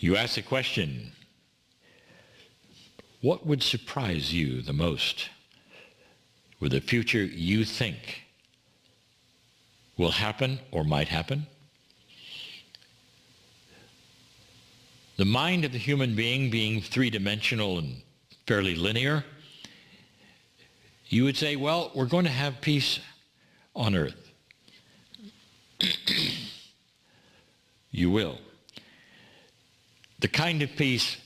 You ask the question, what would surprise you the most with the future you think will happen or might happen? The mind of the human being three-dimensional and fairly linear, you would say, well, we're going to have peace on earth. You will. The kind of peace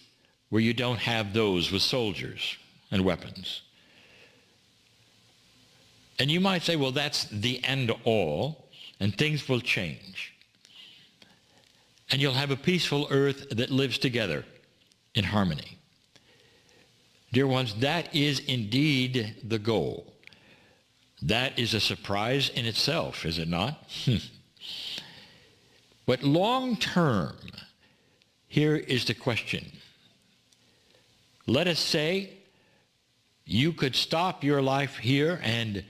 where you don't have those with soldiers and weapons. And you might say, well, that's the end all, and things will change. And you'll have a peaceful earth that lives together in harmony. Dear ones, that is indeed the goal. That is a surprise in itself, is it not? But long term, here is the question. Let us say you could stop your life here and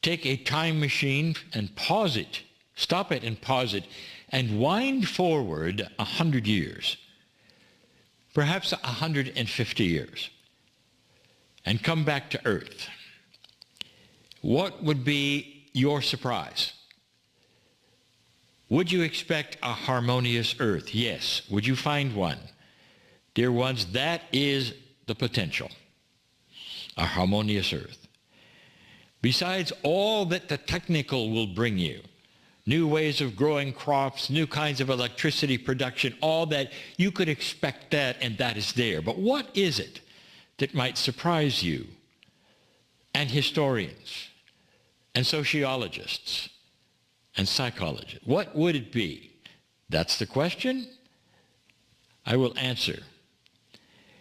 take a time machine and pause it, stop it and pause it, and wind forward 100 years, perhaps 150 years, and come back to earth. What would be your surprise? Would you expect a harmonious earth? Yes. Would you find one? Dear ones, that is the potential, a harmonious earth. Besides all that the technical will bring you, new ways of growing crops, new kinds of electricity production, all that, you could expect that, and that is there. But what is it that might surprise you and historians and sociologists and psychologists? What would it be? That's the question. I will answer.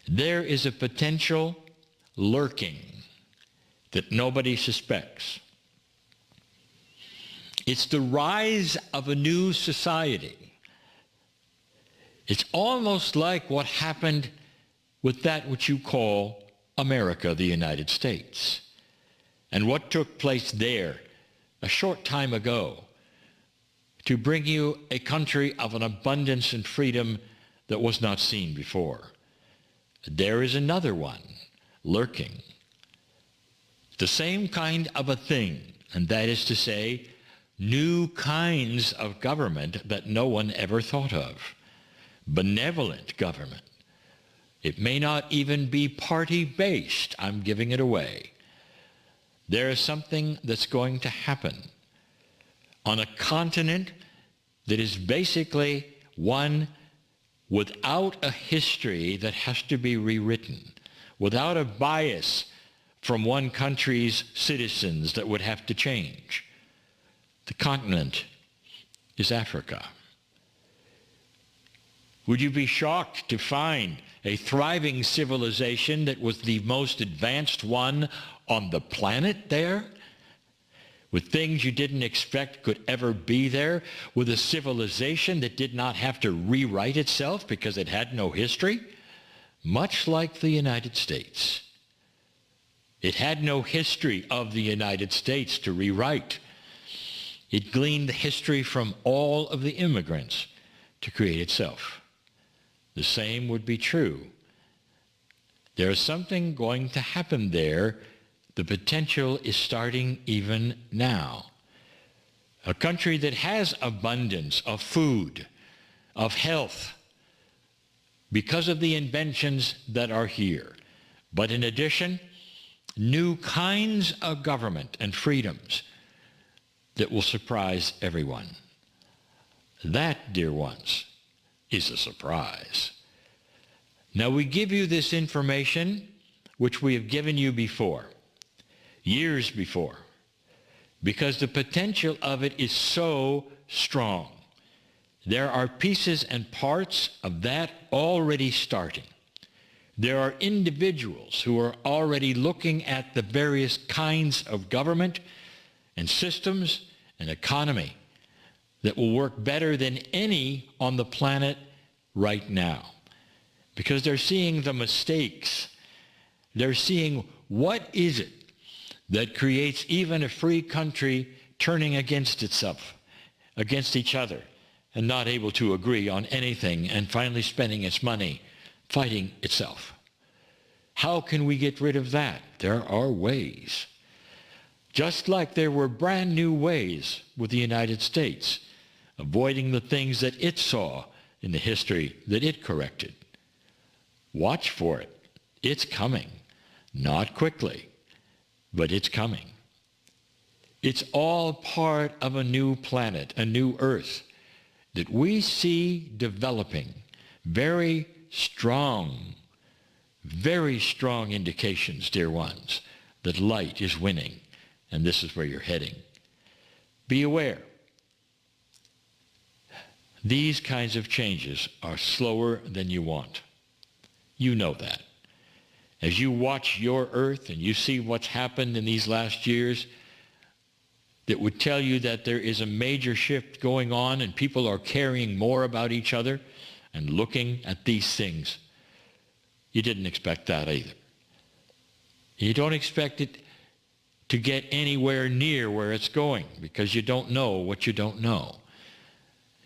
There is a potential lurking that nobody suspects. It's the rise of a new society. It's almost like what happened with that which you call America, the United States, and what took place there a short time ago to bring you a country of an abundance and freedom that was not seen before. There is another one lurking. The same kind of a thing, and that is to say, new kinds of government that no one ever thought of. Benevolent government. It may not even be party-based. I'm giving it away. There is something that's going to happen on a continent that is basically one without a history that has to be rewritten, without a bias from one country's citizens that would have to change. The continent is Africa. Would you be shocked to find a thriving civilization that was the most advanced one on the planet there? With things you didn't expect could ever be there? With a civilization that did not have to rewrite itself because it had no history? Much like the United States. It had no history of the United States to rewrite. It gleaned the history from all of the immigrants to create itself. The same would be true. There is something going to happen there. The potential is starting even now. A country that has abundance of food, of health, because of the inventions that are here. But in addition, new kinds of government and freedoms that will surprise everyone. That, dear ones, is a surprise. Now we give you this information which we have given you before, years before, because the potential of it is so strong. There are pieces and parts of that already starting. There are individuals who are already looking at the various kinds of government and systems and economy that will work better than any on the planet right now. Because they're seeing the mistakes. They're seeing what is it that creates even a free country turning against itself, against each other, and not able to agree on anything, and finally spending its money fighting itself. How can we get rid of that? There are ways. Just like there were brand new ways with the United States, avoiding the things that it saw in the history that it corrected. Watch for it. It's coming. Not quickly, but it's coming. It's all part of a new planet, a new Earth, that we see developing. Very strong indications, dear ones, that light is winning, and this is where you're heading. Be aware. These kinds of changes are slower than you want. You know that. As you watch your Earth and you see what's happened in these last years, that would tell you that there is a major shift going on and people are caring more about each other and looking at these things. You didn't expect that either. You don't expect it to get anywhere near where it's going because you don't know what you don't know.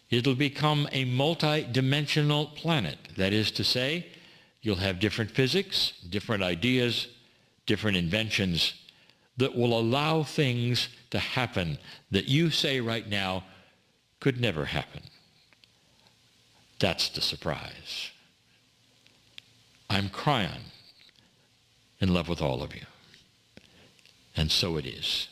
It'll become a multi-dimensional planet. That is to say, you'll have different physics, different ideas, different inventions that will allow things to happen that you say right now could never happen. That's the surprise. I'm Kryon, in love with all of you. And so it is.